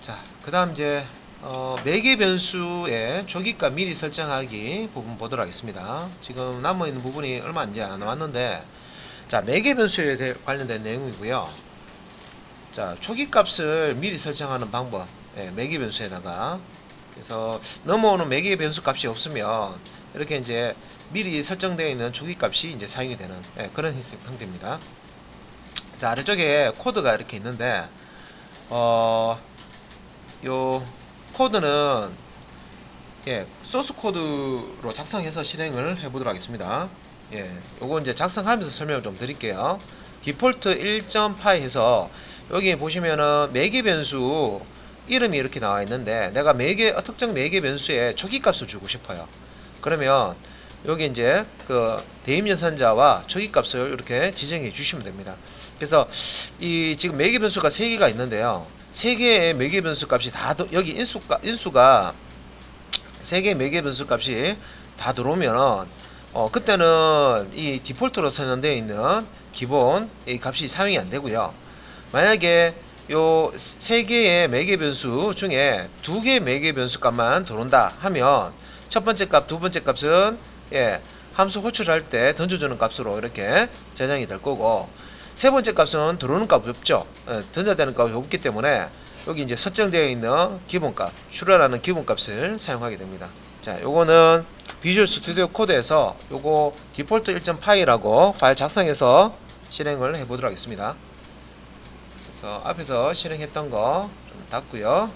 자, 그 다음 이제 매개 변수의 조기값 미리 설정하기 부분 보도록 하겠습니다. 지금 남아있는 부분이 얼마 이제 안 남았는데, 자, 매개 변수에 관련된 내용이고요. 자, 초기값을 미리 설정하는 방법, 예, 매개 변수에다가. 그래서 넘어오는 매개 변수 값이 없으면 이렇게 이제 미리 설정되어 있는 초기값이 이제 사용이 되는, 예, 그런 형태입니다. 자, 아래쪽에 코드가 이렇게 있는데, 요 코드는, 예, 소스 코드로 작성해서 실행을 해보도록 하겠습니다. 예, 요거 이제 작성하면서 설명을 좀 드릴게요. 디폴트 1.py 해서 여기 보시면은 매개 변수 이름이 이렇게 나와 있는데, 내가 특정 매개 변수에 초기값을 주고 싶어요. 그러면 여기 이제 그 대입 연산자와 초기값을 이렇게 지정해 주시면 됩니다. 그래서 이 지금 매개 변수가 3개가 있는데요. 3개의 매개 변수 값이 다 여기 인수가 3개의 매개 변수 값이 다 들어오면 그때는 이 디폴트로 선언되어 있는 기본 이 값이 사용이 안 되고요. 만약에 요 3개의 매개 변수 중에 2개의 매개 변수 값만 들어온다 하면 첫 번째 값, 두 번째 값은, 예, 함수 호출할 때 던져주는 값으로 이렇게 저장이 될 거고, 세 번째 값은 들어오는 값이 없죠. 예, 던져되는 값이 없기 때문에 여기 이제 설정되어 있는 기본값, 출하라는 기본값을 사용하게 됩니다. 자, 요거는 비주얼 스튜디오 코드에서 요거 디폴트 1.py라고 파일 작성해서 실행을 해보도록 하겠습니다. 그래서 앞에서 실행했던 거 좀 닫고요.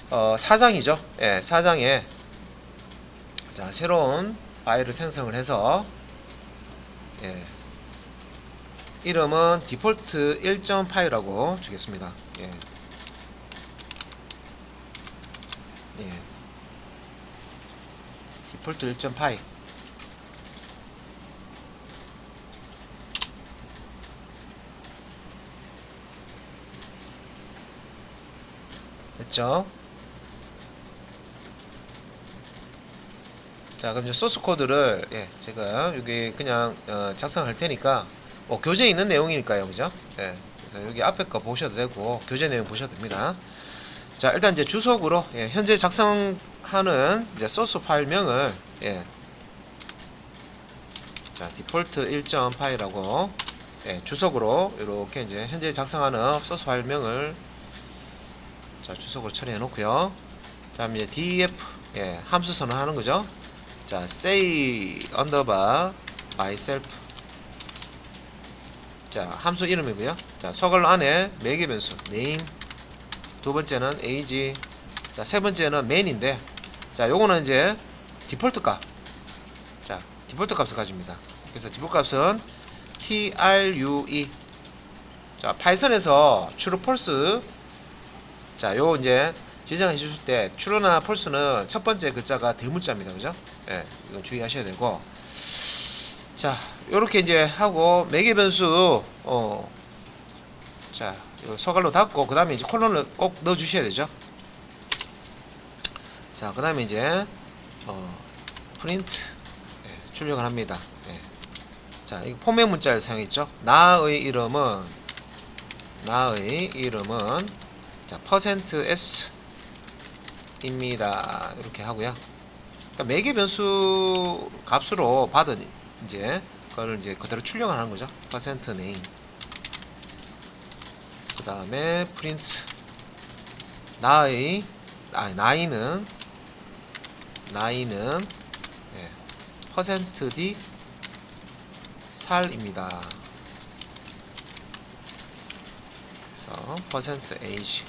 4장이죠. 예, 4장에 자, 새로운 파일을 생성을 해서, 예, 이름은 디폴트 1.py라고 주겠습니다. 예. 예. 디폴트 1.py. 됐죠? 자, 그럼 이제 소스 코드를, 예, 제가 여기 그냥 작성할 테니까, 교재에 있는 내용이니까요, 그죠? 예, 그래서 여기 앞에 거 보셔도 되고 교재 내용 보셔도 됩니다. 자, 일단 이제 주석으로, 예, 현재 작성하는 이제 소스 파일명을, 예, 자, 디폴트 1.py라고, 예, 주석으로 이렇게 이제 현재 작성하는 소스 파일명을, 자, 주석으로 처리해 놓고요. 다음 이제 def, 예, 함수 선언하는 거죠. 자, say underbar myself. 자, 함수 이름이고요. 자, 서글로 안에 매개 변수 name, 두 번째는 age, 자, 세 번째는 main인데, 자, 요거는 이제 디폴트 값. 자, 디폴트 값을 가집니다. 그래서 디폴트 값은 true. 자, 파이썬에서 true false, 자, 요 이제 지정해 주실 때 true나 false는 첫 번째 글자가 대문자입니다. 그죠? 예, 이거 주의하셔야 되고. 자, 요렇게 이제 하고 매개 변수, 자, 요 서갈로 닫고, 그 다음에 이제 콜론을 꼭 넣어 주셔야 되죠. 자, 그 다음에 이제 프린트, 예, 출력을 합니다. 예. 자, 이거 포맷 문자를 사용했죠. 나의 이름은 자, %s 입니다. 이렇게 하고요. 그러니까 매개 변수 값으로 받은 이제 그거를 이제 그대로 출력을 하는 거죠. %name. 그 다음에 프린트 나이는 예, %d 살입니다. 그래서 %age.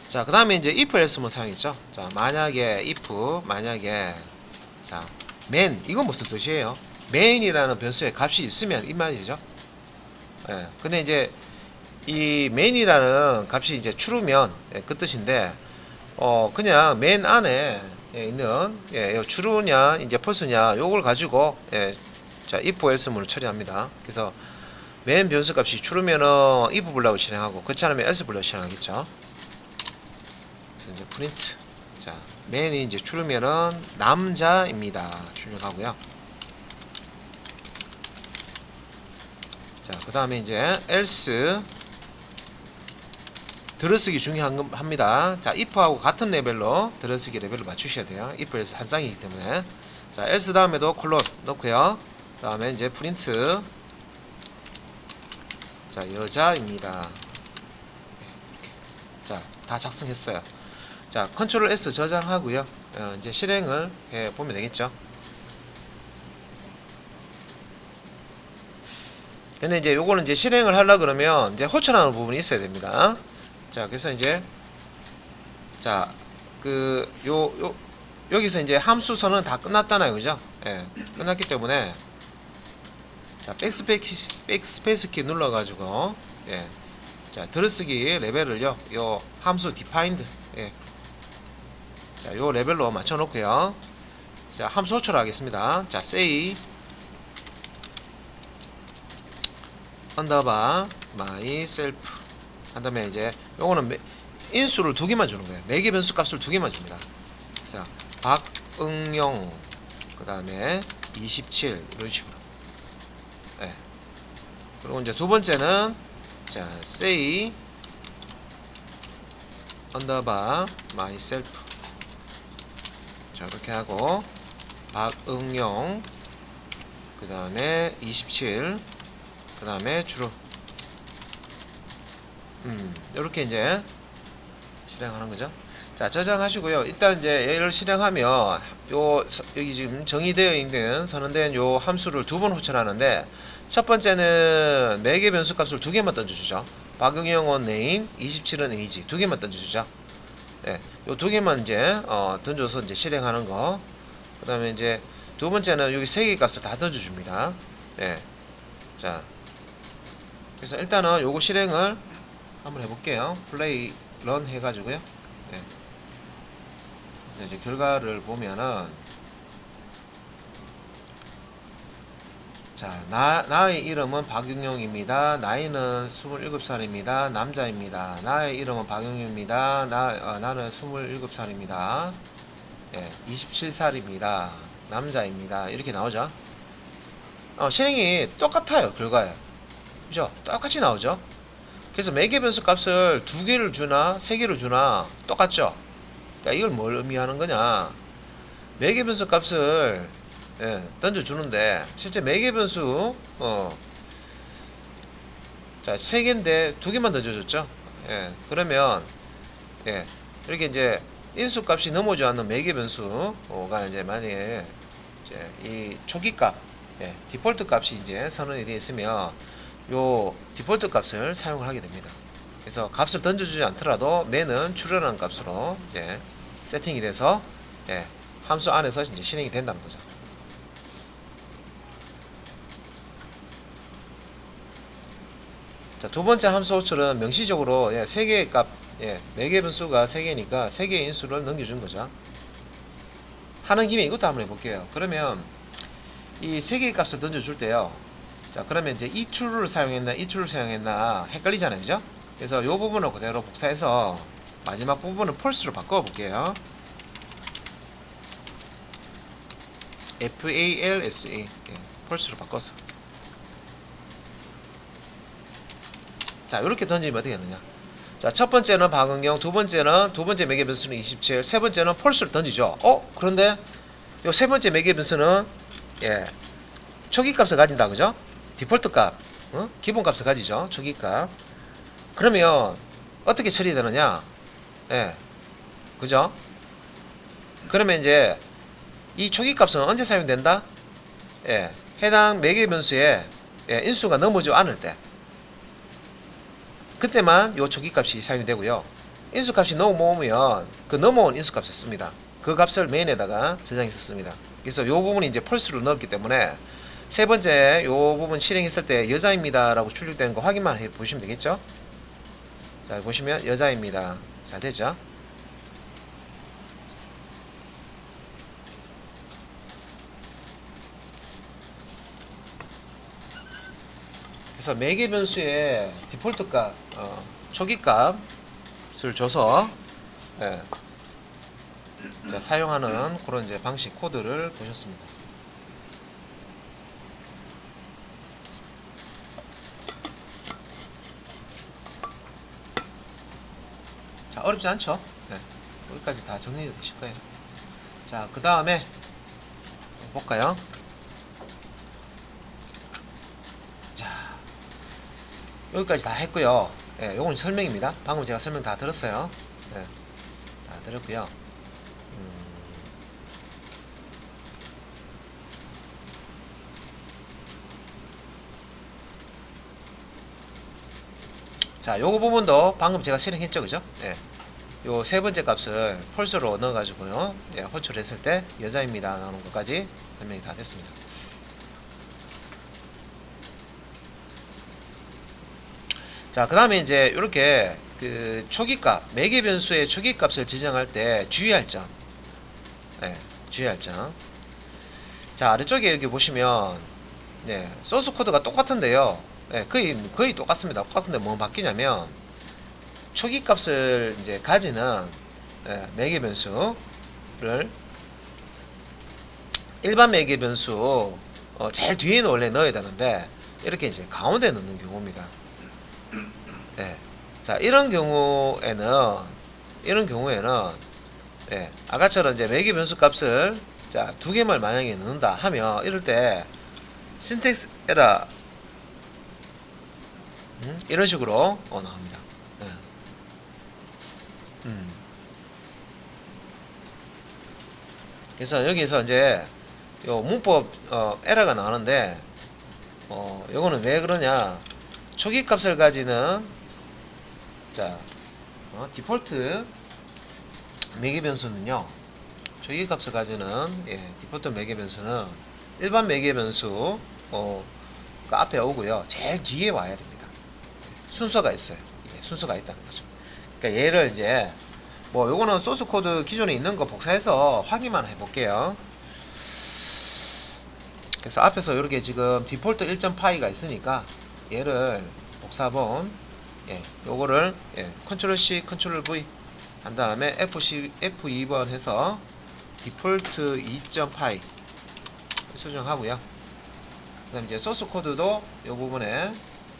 자, 그 다음에 이제 if else만 사용했죠. 자, 만약에 자, man, 이건 무슨 뜻이에요? main이라는 변수에 값이 있으면 이 말이죠. 예, 근데 이제 이 main이라는 값이 이제 true면, 예, 그 뜻인데, 그냥 main 안에, 예, 있는, 예, true냐 이제 false냐 요걸 가지고, 예, 자, if else문을 처리합니다. 그래서 main 변수 값이 true면은 if 블럭을 실행하고, 그렇지 않으면 else 블럭을 실행하겠죠. 그래서 이제 프린트, 자, 맨이 이제 true면은 남자입니다. 출력하고요. 자, 그 다음에 이제 else, 들어쓰기 중요합니다. 자, if하고 같은 레벨로 들어쓰기 레벨을 맞추셔야 돼요. if에서 한 쌍이기 때문에. 자, else 다음에도 콜론 넣고요. 다음에 이제 프린트. 자, 여자입니다. 자, 다 작성했어요. 자, 컨트롤 S 저장하고요. 이제 실행을 해 보면 되겠죠. 근데 이제 요거는 이제 실행을 하려 그러면 이제 호출하는 부분이 있어야 됩니다. 자, 그래서 이제 자, 여기서 이제 함수선은 다 끝났잖아요. 그죠? 예, 끝났기 때문에 자, 백스페이스 키 눌러 가지고 예. 자, 들어쓰기 레벨을요. 요 함수 defined 예. 자, 요 레벨로 맞춰 놓고요. 자, 함수 호출을 하겠습니다. 자, say 언더바 myself 한 다음에 이제 요거는 인수를 두 개만 주는 거예요. 매개 변수 값을 두 개만 줍니다. 자, 박응용 그 다음에 27 이런 식으로. 예. 그리고 이제 두 번째는 자, say 언더바 myself 자, 이렇게 하고 박응용 그 다음에 27 그 다음에 주로 이렇게 이제 실행하는 거죠. 자, 저장하시고요. 일단 이제 얘를 실행하면 여기 지금 정의되어 있는 선언된 요 함수를 두 번 호출하는데 첫 번째는 매개 변수 값을 두 개만 던져주죠. 박응영은 name, 27은 age 두 개만 던져주죠. 네, 요 두 개만 이제 던져서 이제 실행하는 거. 그 다음에 이제 두 번째는 여기 세 개 값을 다 던져줍니다. 네, 자, 그래서 일단은 요거 실행을 한번 해볼게요. 플레이 런 해가지고요. 네. 그래서 이제 결과를 보면은 자, 나의 이름은 박윤용입니다. 나이는 27살입니다. 남자입니다. 나의 이름은 박윤용입니다. 나는 27살입니다. 예, 27살입니다. 남자입니다. 이렇게 나오죠. 실행이 똑같아요. 결과에. 그죠? 똑같이 나오죠. 그래서 매개 변수 값을 두 개를 주나 세 개를 주나 똑같죠. 그러니까 이걸 뭘 의미하는 거냐? 매개 변수 값을 던져주는데 실제 매개 변수 자, 세 개인데 두 개만 던져줬죠. 그러면 이렇게 이제 인수 값이 넘어오지 않는 매개 변수가 이제 만약에 이제 이 초기 값 디폴트 값이 이제 선언이 되어 있으면 요 디폴트 값을 사용을 하게 됩니다. 그래서 값을 던져주지 않더라도 맨은 출현하는 값으로 이제 세팅이 돼서 함수 안에서 이제 실행이 된다는 거죠. 자, 두 번째 함수 호출은 명시적으로 세 개의 값, 매개 변수가 세 개니까 세 개의 인수를 넘겨준 거죠. 하는 김에 이것도 한번 해볼게요. 그러면 이 세 개의 값을 던져줄 때요. 자, 그러면 이제 이 true를 사용했나 이 true를 사용했나 헷갈리잖아요. 그죠? 그래서 이 부분을 그대로 복사해서 마지막 부분을 false로 바꿔 볼게요. false false로 바꿨어. 자, 이렇게 던지면 어떻게 되느냐? 자, 첫 번째는 박은경, 두 번째 매개 변수는 27, 세 번째는 false를 던지죠. 그런데 요 세 번째 매개 변수는 초기 값을 가진다, 그죠? 디폴트 값, 기본 값을 가지죠. 초기 값. 그러면 어떻게 처리되느냐? 그죠? 그러면 이제 이 초기 값은 언제 사용된다? 해당 매개 변수에 인수가 넘어오지 않을 때. 그때만 요 초기 값이 사용이 되고요. 인수 값이 넘어오면 그 넘어온 인수 값을 씁니다. 그 값을 메인에다가 저장해서 씁니다. 그래서 요 부분이 이제 펄스로 넣었기 때문에 세 번째 요 부분 실행했을 때 여자입니다 라고 출력되는 거 확인만 해 보시면 되겠죠. 자, 보시면 여자입니다. 잘 되죠. 그래서 매개 변수의 디폴트 값, 초기 값을 줘서 자, 사용하는 그런 이제 방식 코드를 보셨습니다. 어렵지 않죠? 네. 여기까지 다 정리되실 거예요. 자, 그 다음에 볼까요? 자, 여기까지 다 했고요. 예, 요건 설명입니다. 방금 제가 설명 다 들었어요. 예, 다 들었고요. 자, 요거 부분도 방금 제가 실행했죠, 그죠? 예. 요 세 번째 값을 폴스로 넣어가지고요. 예, 호출했을 때 여자입니다. 나오는 것까지 설명이 다 됐습니다. 자, 그 다음에 이제 이렇게 그 초기값, 매개 변수의 초기값을 지정할 때 주의할 점. 예, 주의할 점. 자, 아래쪽에 여기 보시면, 네, 소스 코드가 똑같은데요. 예, 거의 똑같습니다. 똑같은데 뭐 바뀌냐면, 초기 값을 이제 가지는 예, 매개 변수를 일반 매개 변수 제일 뒤에는 원래 넣어야 되는데 이렇게 이제 가운데 넣는 경우입니다. 예. 자, 이런 경우에는 예, 아까처럼 이제 매개 변수 값을 자, 두 개만 만약에 넣는다 하면 이럴 때 신텍스 에러 이런 식으로 나옵니다. 예. 그래서 여기서 이제 요 문법 에러가 나오는데 요거는 왜 그러냐, 초기 값을 가지는 자 디폴트 매개 변수는요, 초기 값을 가지는 예, 디폴트 매개 변수는 일반 매개 변수 그 앞에 오고요, 제일 뒤에 와야 됩니다. 순서가 있어요. 이게 순서가 있다는 거죠. 그러니까 얘를 이제 뭐 요거는 소스 코드 기존에 있는 거 복사해서 확인만 해볼게요. 그래서 앞에서 이렇게 지금 디폴트 1.파이가 있으니까 얘를 복사본 예, 요거를 예, 컨트롤 C, 컨트롤 V 한 다음에 F2번 해서 디폴트 2.파이 수정하고요. 그 다음 이제 소스 코드도 요 부분에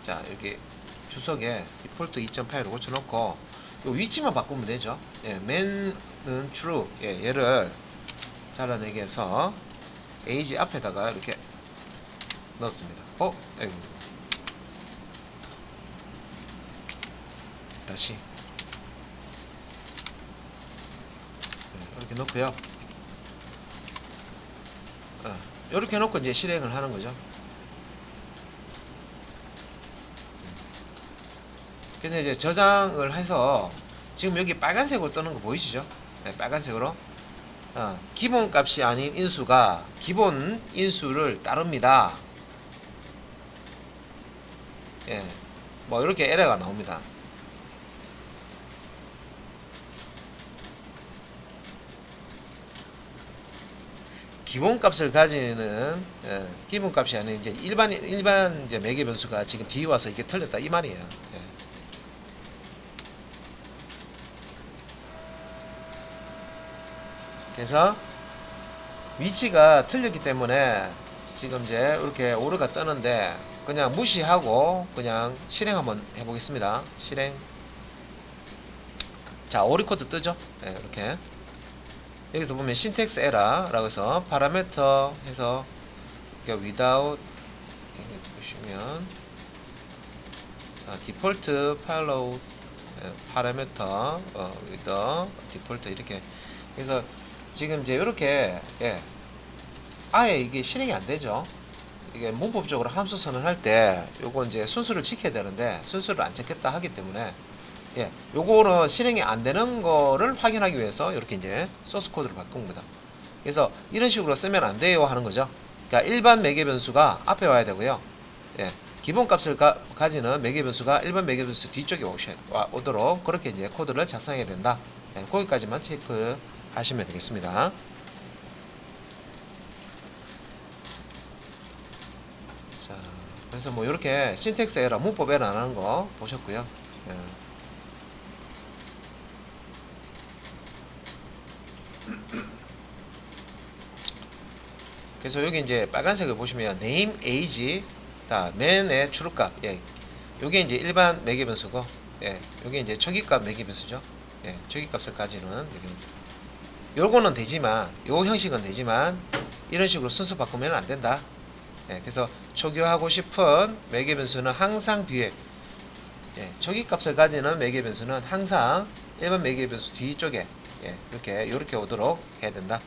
자 여기 주석에 디폴트 2.파이로 고쳐놓고 요 위치만 바꾸면 되죠. 예, man은 true 예, 얘를 잘라내게 해서 age 앞에다가 이렇게 넣었습니다. 아이고. 다시 이렇게 넣고요. 이렇게 놓고 이제 실행을 하는 거죠. 그래서 이제 저장을 해서 지금 여기 빨간색으로 뜨는 거 보이시죠? 네, 빨간색으로 기본 값이 아닌 인수가 기본 인수를 따릅니다. 예, 뭐 이렇게 에러가 나옵니다. 기본 값을 가지는 기본 값이 아닌 이제 일반 이제 매개 변수가 지금 뒤에 와서 이게 틀렸다 이 말이에요. 예. 그래서 위치가 틀렸기 때문에 지금 이제 이렇게 오르가 뜨는데 그냥 무시하고 그냥 실행 한번 해보겠습니다. 실행. 자, 오리 코드 뜨죠? 네, 이렇게 여기서 보면 신텍스 에러라고 해서 파라미터 해서 without 보시면 자, 디폴트 팔로우 파라미터 with 디폴트 이렇게 그래서 지금 이제 이렇게 예, 아예 이게 실행이 안 되죠. 이게 문법적으로 함수 선언할 때 요거 이제 순수를 지켜야 되는데 순수를 안 지켰다 하기 때문에 예, 요거는 실행이 안 되는 거를 확인하기 위해서 이렇게 이제 소스 코드를 바꾼 겁니다. 그래서 이런 식으로 쓰면 안 돼요 하는 거죠. 그러니까 일반 매개 변수가 앞에 와야 되고요. 예, 기본 값을 가지는 매개 변수가 일반 매개 변수 뒤쪽에 오도록 그렇게 이제 코드를 작성해야 된다. 예, 거기까지만 체크하시면 되겠습니다. 자, 그래서 뭐 이렇게 신텍스 에러, 문법 에러 안 하는 거 보셨고요. 예. 그래서 여기 이제 빨간색을 보시면 name, age, man의 출력값, 예, 요게 이제 일반 매개 변수고, 예, 요게 이제 초기값 매개 변수죠. 예, 저기값을까지는 매개변수. 요거는 되지만, 요 형식은 되지만 이런 식으로 순서 바꾸면 안 된다. 예, 그래서 초기화하고 싶은 매개변수는 항상 뒤에, 예, 저기값을 가지는 매개변수는 항상 일반 매개변수 뒤쪽에, 예, 이렇게 오도록 해야 된다.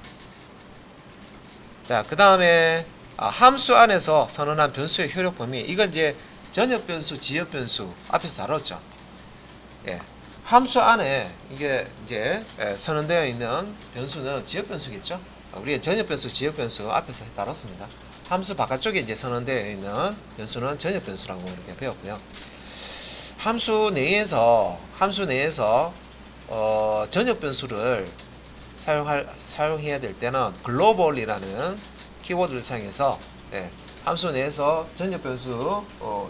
자, 그 다음에 함수 안에서 선언한 변수의 효력 범위. 이건 이제 전역 변수, 지역 변수 앞에서 다뤘죠. 예, 함수 안에 이게 이제 선언되어 있는 변수는 지역 변수겠죠. 우리가 전역 변수, 지역 변수 앞에서 다뤘습니다. 함수 바깥쪽에 이제 선언되어 있는 변수는 전역 변수라고 이렇게 배웠고요. 함수 내에서 전역 변수를 사용해야 될 때는 글로벌이라는 키워드를 사용해서, 예, 함수 내에서 전역 변수,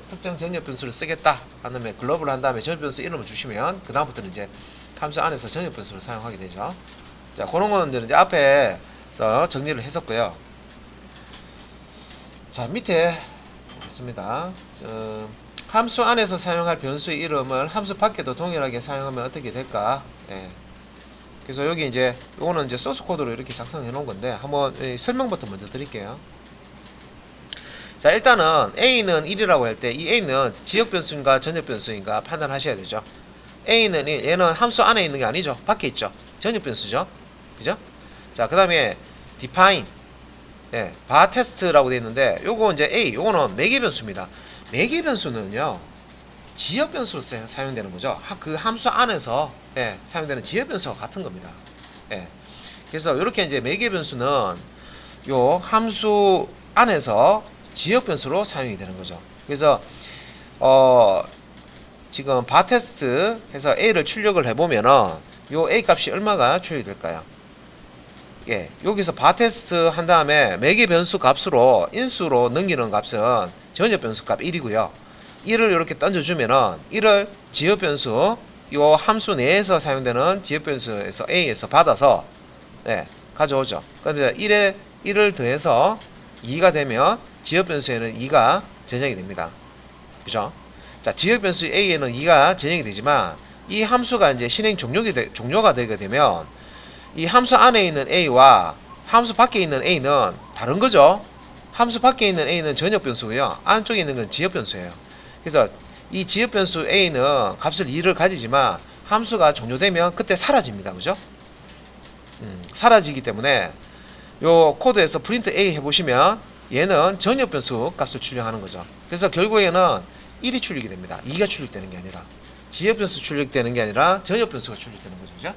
특정 전역 변수를 쓰겠다 하면 글로벌 한 다음에 전역 변수 이름을 주시면 그 다음부터는 이제 함수 안에서 전역 변수를 사용하게 되죠. 자, 그런 거는 이제 앞에서 정리를 했었고요. 자, 밑에 보겠습니다. 함수 안에서 사용할 변수의 이름을 함수 밖에도 동일하게 사용하면 어떻게 될까? 예. 그래서 여기 이제 요거는 이제 소스 코드로 이렇게 작성해 놓은 건데 한번 설명부터 먼저 드릴게요. 자, 일단은 A는 1이라고 할 때 이 A는 지역 변수인가 전역 변수인가 판단하셔야 되죠. A는 1, 얘는 함수 안에 있는 게 아니죠. 밖에 있죠. 전역 변수죠. 그죠? 자, 그 다음에 define, 예, 바 테스트라고 되어 있는데 요거 이제 A, 요거는 매개 변수입니다. 매개 변수는요, 지역 변수로 사용되는 거죠. 그 함수 안에서, 예, 사용되는 지역 변수와 같은 겁니다. 예. 그래서 이렇게 이제 매개 변수는 요 함수 안에서 지역 변수로 사용이 되는 거죠. 그래서 지금 바 테스트 해서 A를 출력을 해보면은 요 A 값이 얼마가 출력이 될까요? 예, 여기서 바 테스트 한 다음에 매개 변수 값으로 인수로 넘기는 값은 전역 변수 값 1이고요. 1을 이렇게 던져주면은 1을 지역 변수, 요 함수 내에서 사용되는 지역 변수에서 A에서 받아서, 네, 가져오죠. 그런데 1을 더해서 2가 되면 지역 변수에는 2가 전역이 됩니다. 그죠? 자, 지역 변수 A에는 2가 전역이 되지만 이 함수가 이제 실행 종료가 되게 되면 이 함수 안에 있는 A와 함수 밖에 있는 A는 다른 거죠. 함수 밖에 있는 A는 전역 변수고요. 안쪽에 있는 건 지역 변수예요. 그래서 이 지역 변수 A는 값을 2를 가지지만 함수가 종료되면 그때 사라집니다. 그죠? 사라지기 때문에 요 코드에서 프린트 A 해보시면 얘는 전역 변수 값을 출력하는 거죠. 그래서 결국에는 1이 출력이 됩니다. 2가 출력되는 게 아니라, 지역 변수 출력되는 게 아니라 전역 변수가 출력되는 거죠. 그죠?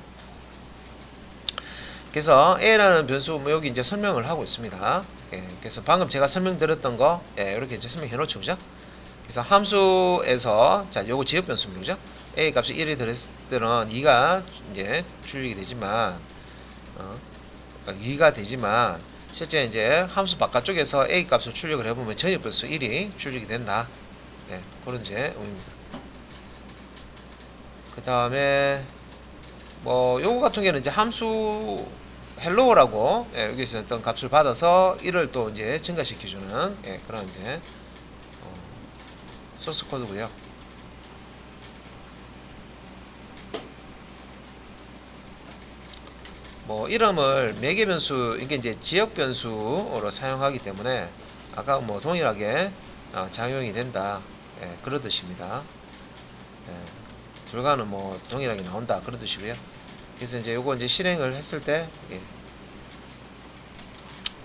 그래서 A라는 변수, 뭐 여기 이제 설명을 하고 있습니다. 예, 그래서 방금 제가 설명드렸던 거, 예, 이렇게 이제 설명해 놓죠. 그죠? 그래서 함수에서, 자, 요거 지역 변수입니다. 그죠? A 값이 1이 들었을 때는 2가 이제 출력이 되지만, 2가 되지만, 실제 이제 함수 바깥쪽에서 A 값을 출력을 해보면 전역 변수 1이 출력이 된다. 예, 그런 이제 의미입니다. 그 다음에, 뭐, 요거 같은 경우는 이제 함수 헬로우라고, 예, 여기서 어떤 값을 받아서 1을 또 이제 증가시켜주는, 예, 그런 이제 소스 코드고요. 뭐 이름을 매개 변수, 이게 이제 지역 변수로 사용하기 때문에 아까 뭐 동일하게 작용이 된다. 예, 그런 뜻입니다. 예, 결과는 뭐 동일하게 나온다. 그런 뜻이고요. 그래서 이제 요거 이제 실행을 했을 때, 예,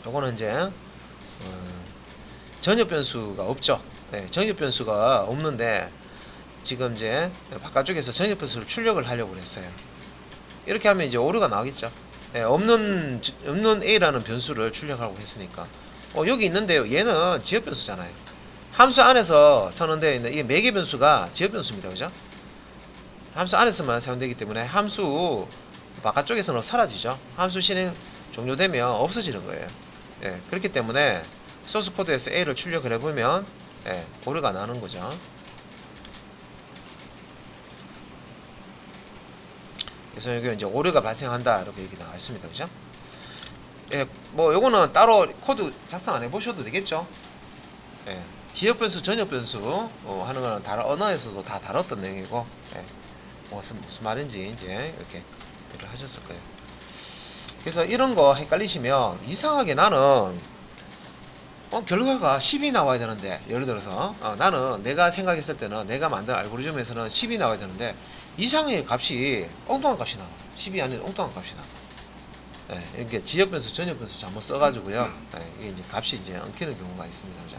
요거는 이제 전역 변수가 없죠. 예, 전역 변수가 없는데 지금 이제 바깥쪽에서 전역 변수를 출력을 하려고 했어요. 이렇게 하면 이제 오류가 나오겠죠. 예, 없는 A라는 변수를 출력하고 했으니까. 여기 있는데요. 얘는 지역 변수잖아요. 함수 안에서 선언되어 있는 이 매개 변수가 지역 변수입니다. 그죠? 함수 안에서만 사용되기 때문에 함수 바깥쪽에서는 사라지죠. 함수 실행 종료되면 없어지는 거예요. 예, 그렇기 때문에 소스 코드에서 A를 출력을 해보면, 예, 오류가 나는 거죠. 그래서 여기 이제 오류가 발생한다 이렇게 얘기 나와 있습니다. 그죠? 예, 뭐 요거는 따로 코드 작성 안 해보셔도 되겠죠. 예, 지역 변수, 전역 변수 하는 거는 다른 언어에서도 다 다뤘던 내용이고, 예, 무슨 말인지 이제 이렇게 이해를 하셨을 거예요. 그래서 이런 거 헷갈리시면 이상하게 나는 결과가 10이 나와야 되는데 예를 들어서 나는 내가 생각했을 때는 내가 만든 알고리즘에서는 10이 나와야 되는데 이상하게 값이 엉뚱한 값이 나와. 10이 아닌 엉뚱한 값이 나와. 예, 이렇게 지역 변수, 전역 변수 잘못 써가지고요. 예, 이게 이제 값이 이제 엉키는 경우가 있습니다. 그죠?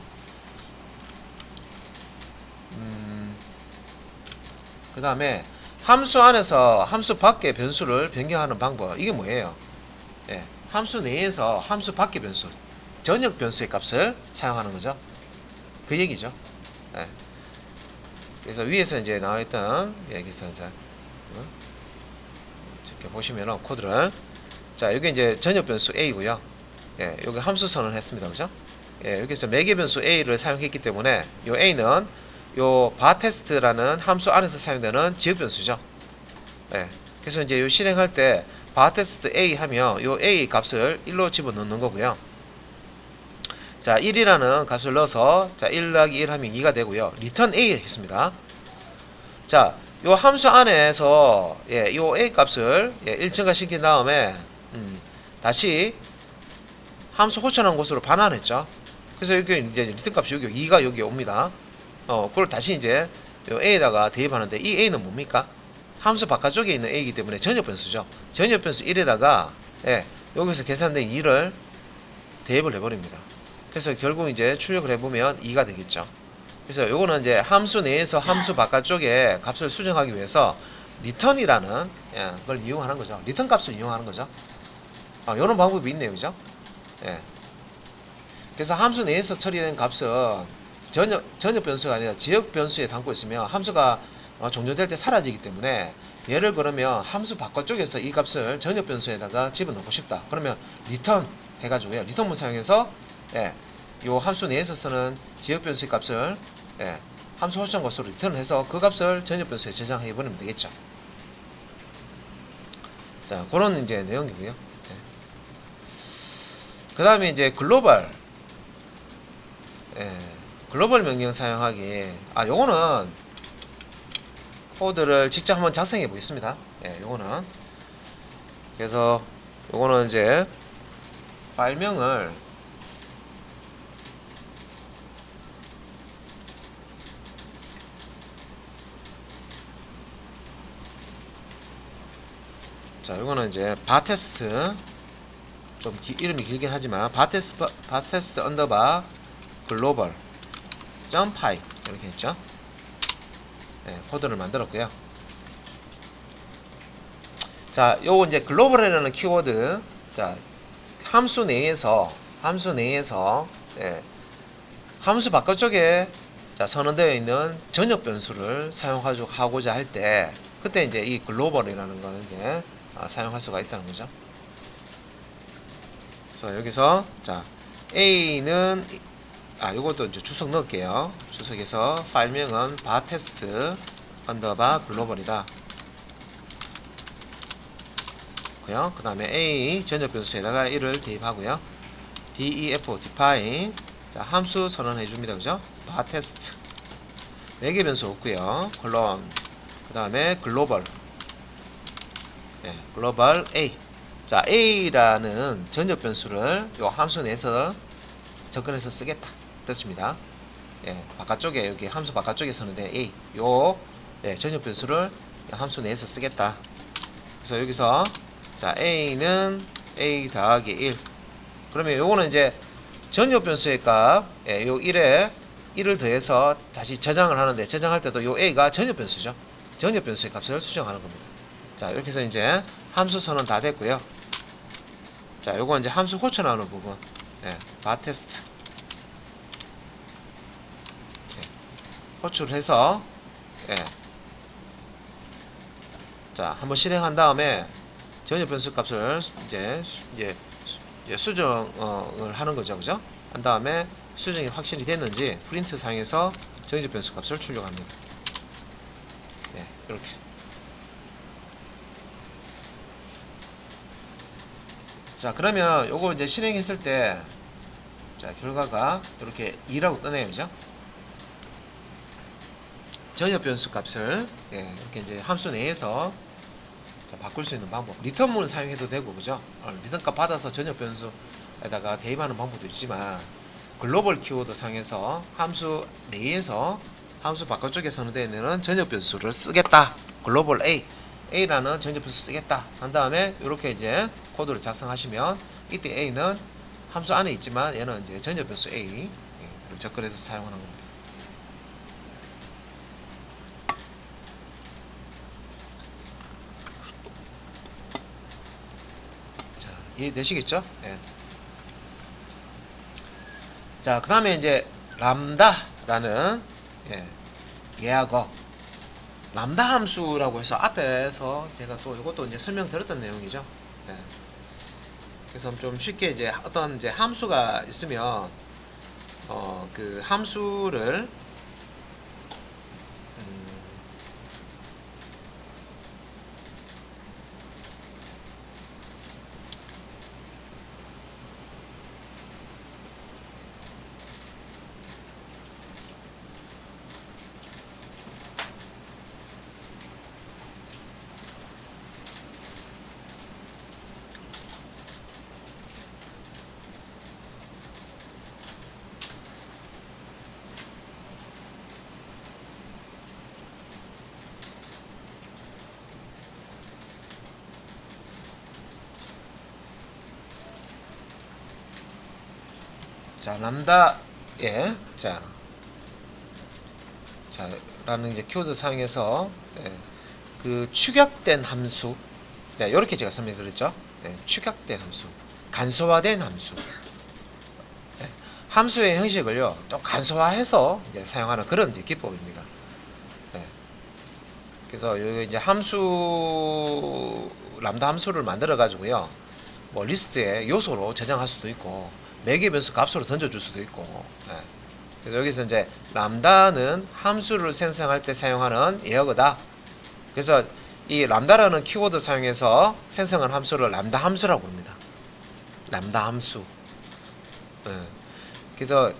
그 다음에 함수 안에서 함수 밖의 변수를 변경하는 방법. 이게 뭐예요? 예, 함수 내에서 함수 밖의 변수, 전역 변수의 값을 사용하는 거죠. 그 얘기죠. 예. 그래서 위에서 이제 나와있던 여기서 이제 이렇게 보시면은 코드를 이게 이제 전역 변수 a고요. 예, 여기 함수 선언했습니다. 그죠? 예, 여기서 매개 변수 a를 사용했기 때문에 요 a는 요 바테스트라는 함수 안에서 사용되는 지역 변수죠. 예. 그래서 이제 요 실행할 때 바테스트 a 하면 요 a 값을 1로 집어넣는 거고요. 자, 1이라는 값을 넣어서 1 더하기 1 하면 2가 되고요. return a 했습니다. 자, 요 함수 안에서 요 a 값을 1층가 시킨 다음에 다시 함수 호천한 곳으로 반환했죠. 그래서 여기 이제 리턴 값이 여기 2가 여기 옵니다. 그걸 다시 이제 요 a에다가 대입하는데 이 a는 뭡니까? 함수 바깥쪽에 있는 a이기 때문에 전역 변수죠. 전역 변수 1에다가 여기서 계산된 2를 대입을 해버립니다. 그래서 결국 이제 출력을 해보면 2가 되겠죠. 그래서 요거는 이제 함수 내에서 함수 바깥쪽에 값을 수정하기 위해서 return이라는 걸 이용하는 거죠. 리턴 값을 이용하는 거죠. 요런 방법이 있네요. 그죠? 예. 그래서 함수 내에서 처리된 값은 전역 변수가 아니라 지역 변수에 담고 있으면 함수가 종료될 때 사라지기 때문에 예를 그러면 함수 바깥쪽에서 이 값을 전역 변수에다가 집어넣고 싶다. 그러면 return 해가지고요. return문 사용해서 요 함수 내에서 쓰는 지역 변수의 값을 함수 호천 값으로 리턴해서 그 값을 전역 변수에 저장해 버리면 되겠죠. 자, 그런 이제 내용이고요. 그 다음에 이제 글로벌 글로벌 명령 사용하기. 요거는 코드를 직접 한번 작성해 보겠습니다. 요거는 그래서 요거는 이제 파일명을 요거는 이제 바테스트, 좀 이름이 길긴 하지만 바테스트 언더바 글로벌 점파이 이렇게 했죠. 코드를 만들었고요. 자, 요거 이제 글로벌이라는 키워드, 함수 내에서 함수 바깥쪽에 선언되어 있는 전역 변수를 사용하고자 할 때, 그때 이제 이 글로벌이라는 걸 이제 사용할 수가 있다는 거죠. 그래서 여기서 A는 요것도 이제 주석 넣을게요. 주석에서 파일명은 바테스트 언더바 글로벌이다. 그 다음에 A 전역 변수에다가 1을 대입하고요. def define 함수 선언해 줍니다. 그죠? 바테스트 매개 변수 없고요. 콜론 그 다음에 글로벌 글로벌 A. A라는 전역 변수를 요 함수 내에서 접근해서 쓰겠다 됐습니다. 바깥쪽에 여기 함수 바깥쪽에 서는데 A 요 전역 변수를 함수 내에서 쓰겠다. 그래서 여기서 A는 A 더하기 1. 그러면 요거는 이제 전역 변수의 값 요 1에 1을 더해서 다시 저장을 하는데, 저장할 때도 요 A가 전역 변수죠. 전역 변수의 값을 수정하는 겁니다. 이렇게 해서 이제 함수 선언 다 됐고요. 요거 이제 함수 호출하는 부분. 바테스트. 호출해서 한번 실행한 다음에 전역 변수 값을 이제 수정을 하는 거죠. 그죠? 한 다음에 수정이 확실히 됐는지 프린트 상에서 전역 변수 값을 출력합니다. 이렇게. 그러면 요거 이제 실행했을 때 결과가 이렇게 2라고 뜨네요. 그죠? 전역 변수 값을 이렇게 이제 함수 내에서 바꿀 수 있는 방법. 리턴문을 사용해도 되고, 그죠? 리턴 값 받아서 전역 변수에다가 대입하는 방법도 있지만, 글로벌 키워드 사용해서 함수 내에서 함수 바깥쪽에 선언되어 있는 전역 변수를 쓰겠다. 글로벌 A라는 전역 변수 쓰겠다. 한 다음에 이렇게 이제 코드를 작성하시면 이때 A는 함수 안에 있지만 얘는 이제 전역 변수 A를 접근해서 사용하는 겁니다. 자, 이해되시겠죠? 예. 자, 그 다음에 이제 람다라는 예약어 람다 함수라고 해서 앞에서 제가 또 이것도 이제 설명드렸던 내용이죠. 예. 그래서 좀 쉽게 이제 어떤 이제 함수가 있으면 그 함수를 자, 람다에 라는 이제 키워드 사용해서 그 축약된 함수, 자, 이렇게 제가 설명드렸죠. 축약된 함수, 간소화된 함수, 함수의 형식을요 좀 간소화해서 이제 사용하는 그런 이제 기법입니다. 그래서 여기 이제 람다 함수를 만들어 가지고요, 뭐 리스트에 요소로 저장할 수도 있고 매개 변수 값으로 던져줄 수도 있고. 그래서 여기서 이제 람다는 함수를 생성할 때 사용하는 예어거다. 그래서 이 람다라는 키워드 사용해서 생성한 함수를 람다 함수라고 합니다. 람다 함수. 그래서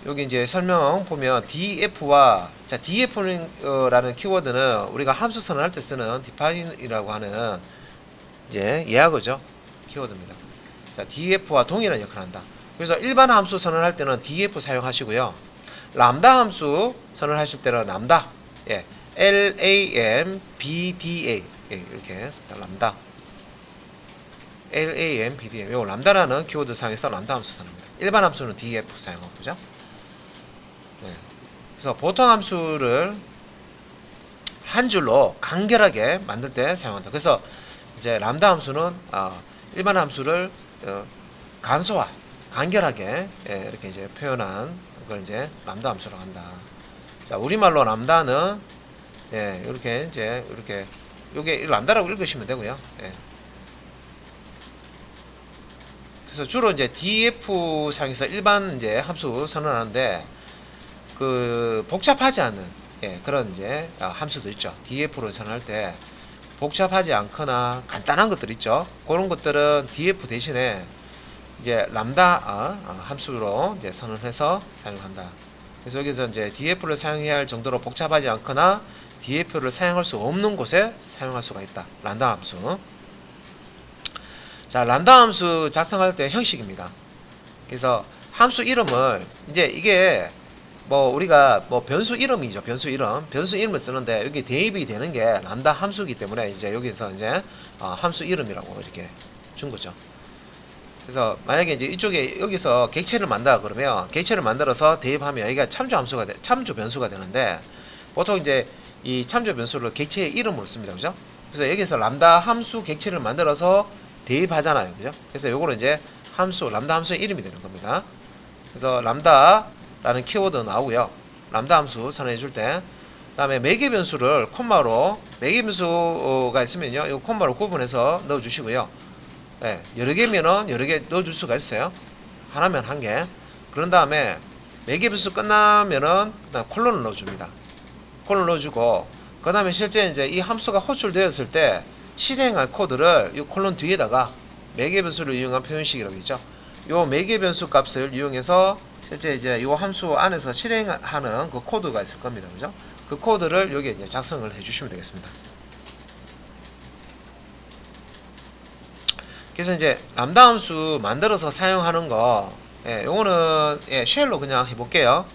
여기 이제 설명 보면 df와 df라는 키워드는 우리가 함수 선언할 때 쓰는 define이라고 하는 이제 예어거죠. 키워드입니다. 자, df와 동일한 역할을 한다. 그래서 일반 함수 선언할 때는 df 사용하시고요. 람다 함수 선언하실 때는 람다, lambda, 이렇게 씁니다. 람다, lambda. 요 람다라는 키워드 사용해서 람다 함수 선언합니다. 일반 함수는 df 사용하고, 그죠? 그래서 보통 함수를 한 줄로 간결하게 만들 때 사용한다. 그래서 이제 람다 함수는 일반 함수를 간소화, 간결하게 이렇게 이제 표현한 걸 이제 람다 함수라고 한다. 자, 우리말로 람다는 이렇게 이제 이렇게 요게 람다라고 읽으시면 되고요. 그래서 주로 이제 df 상에서 일반 이제 함수 선언하는데 그 복잡하지 않은 그런 이제 함수도 있죠. df로 선언할 때 복잡하지 않거나 간단한 것들 있죠. 그런 것들은 df 대신에 이제 람다 함수로 이제 선언해서 사용한다. 그래서 여기서 이제 df를 사용해야 할 정도로 복잡하지 않거나 df를 사용할 수 없는 곳에 사용할 수가 있다. 람다 함수. 자, 람다 함수 작성할 때 형식입니다. 그래서 함수 이름을 이제 이게 뭐 우리가 뭐 변수 이름이죠. 변수 이름을 쓰는데 여기 대입이 되는 게 람다 함수이기 때문에 이제 여기서 이제 함수 이름이라고 이렇게 준 거죠. 그래서 만약에 이제 이쪽에 여기서 객체를 만든다 그러면 객체를 만들어서 대입하면 여기가 참조 변수가 되는데 보통 이제 이 참조 변수를 객체의 이름으로 씁니다. 그죠? 그래서 여기서 람다 함수 객체를 만들어서 대입하잖아요. 그죠? 그래서 요거는 이제 람다 함수의 이름이 되는 겁니다. 그래서 람다라는 키워드 나오고요. 람다 함수 선언해 줄 때 그다음에 매개 변수를 콤마로 매개 변수가 있으면요. 이 콤마로 구분해서 넣어 주시고요. 여러 개면은 여러 개 넣어 줄 수가 있어요. 하나면 한 개. 그런 다음에 매개 변수 끝나면은 그다음 콜론을 넣어 줍니다. 콜론 넣어 주고 그다음에 실제 이제 이 함수가 호출되었을 때 실행할 코드를 이 콜론 뒤에다가 매개 변수를 이용한 표현식이라고 있죠. 요 매개 변수 값을 이용해서 실제 이제 요 함수 안에서 실행하는 그 코드가 있을 겁니다. 그죠? 그 코드를 여기에 이제 작성을 해주시면 되겠습니다. 그래서 이제 람다 함수 만들어서 사용하는 거, 요거는 쉘로 그냥 해볼게요.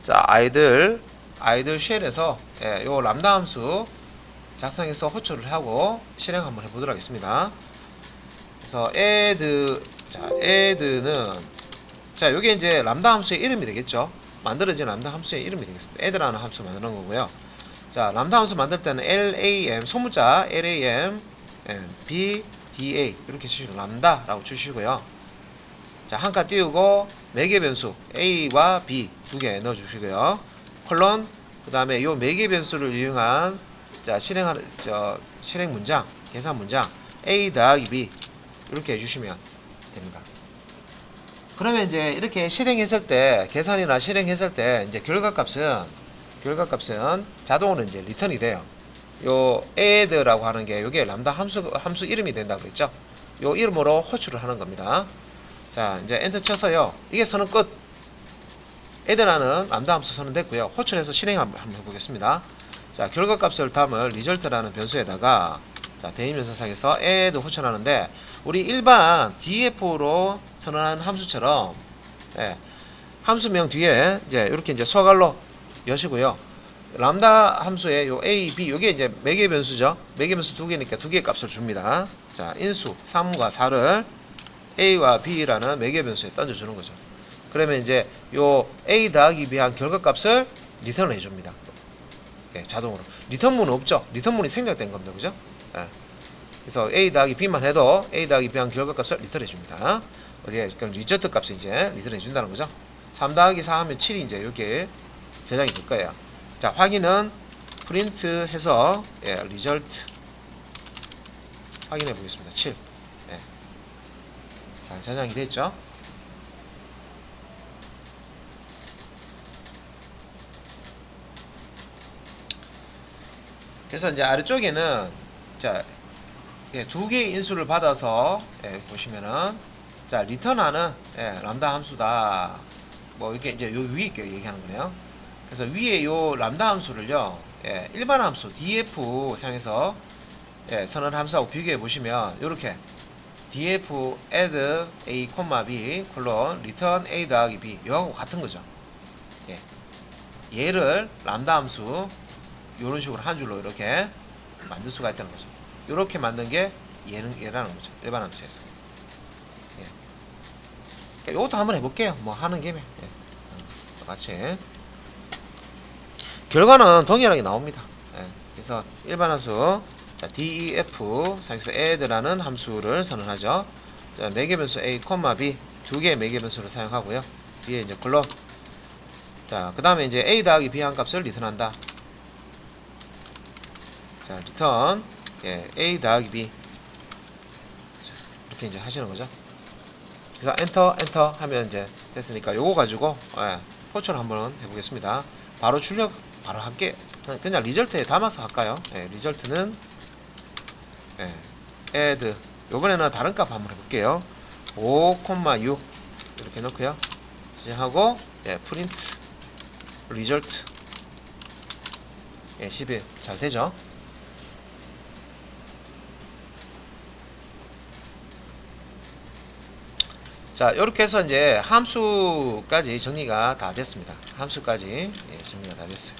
자, 아이들 쉘에서 요 람다 함수 작성해서 호출을 하고 실행 한번 해보도록 하겠습니다. 그래서 add는 자, 요게 이제 람다 함수의 이름이 되겠죠. 만들어진 람다 함수의 이름이 되겠습니다. add라는 함수 만드는 거고요. 자, 람다 함수 만들 때는 lam 소문자 lam b da 이렇게 주시고 람다라고 주시고요. 자, 한 칸 띄우고 매개 변수 a와 b 두 개 넣어 주시고요. 콜론 그다음에 요 매개 변수를 이용한 자, 실행 문장, 계산 문장 a 더하기 b 이렇게 해 주시면 됩니다. 그러면 이제 이렇게 실행했을 때 계산이나 실행했을 때 이제 결과값은 자동으로 이제 리턴이 돼요. 요 add라고 하는 게 요게 람다 함수 이름이 된다고 그랬죠. 요 이름으로 호출을 하는 겁니다. 자, 이제 엔터 쳐서요. 이게 선언 끝. add라는 람다 함수 선언됐고요. 호출해서 실행 한번 해보겠습니다. 자, 결과값을 담을 result라는 변수에다가 자, 대인면서상에서 add 호출하는데 우리 일반 df로 선언한 함수처럼 함수명 뒤에 이제 이렇게 이제 소갈로 여시고요. 람다 함수의 요 a, b 요게 이제 매개 변수죠. 매개 변수 두 개니까 두 개의 값을 줍니다. 자, 인수 3과 4를 a와 b라는 매개 변수에 던져 주는 거죠. 그러면 이제 요 a 더하기 b 한 결과값을 리턴을 해 줍니다. 자동으로. 리턴문은 없죠. 리턴문이 생략된 겁니다. 그죠? 그래서 a 더하기 b만 해도 a 더하기 b 한 결과값을 리턴해 줍니다. 어디에 그럼 리저트 값을 이제 리턴해 준다는 거죠. 3 더하기 4 하면 7이 이제 이렇게 저장이 될 거예요. 자, 확인은 프린트 해서 리절트 확인해 보겠습니다. 7. 자, 저장이 됐죠? 그래서 이제 아래쪽에는 자, 두 개의 인수를 받아서 보시면은 자, 리턴하는 람다 함수다. 뭐 이게 이제 요 위에 있게 얘기하는 거네요. 그래서 위에 요 람다 함수를요, 일반 함수 df 사용해서 선언 함수하고 비교해 보시면 이렇게 df add a, b 콜론 return a 더하기 b 이거하고 같은 거죠. 얘를 람다 함수 이런 식으로 한 줄로 이렇게 만들 수가 있다는 거죠. 이렇게 만든 게 얘라는 거죠. 일반 함수에서. 그러니까 이것도 한번 해볼게요. 뭐 하는 김에 같이 결과는 동일하게 나옵니다. 그래서 일반 함수 자, def 사용해서 add라는 함수를 선언하죠. 자, 매개 변수 a, b 두 개의 매개 변수를 사용하고요. 뒤에 이제 콜론. 자, 그 다음에 이제 a 더하기 b 한 값을 리턴한다. 자, 리턴 a 더하기 b 자, 이렇게 이제 하시는 거죠. 그래서 엔터 하면 이제 됐으니까 요거 가지고 호출 한번 해보겠습니다. 바로 출력 바로 할게. 그냥 리절트에 담아서 할까요? 리절트는 add 요번에는 다른 값 한번 해볼게요. 5,6 이렇게 넣고요. 이제 하고 프린트 리절트 11 잘 되죠? 자, 이렇게 해서 이제 함수까지 정리가 다 됐습니다. 함수까지 정리가 다 됐어요.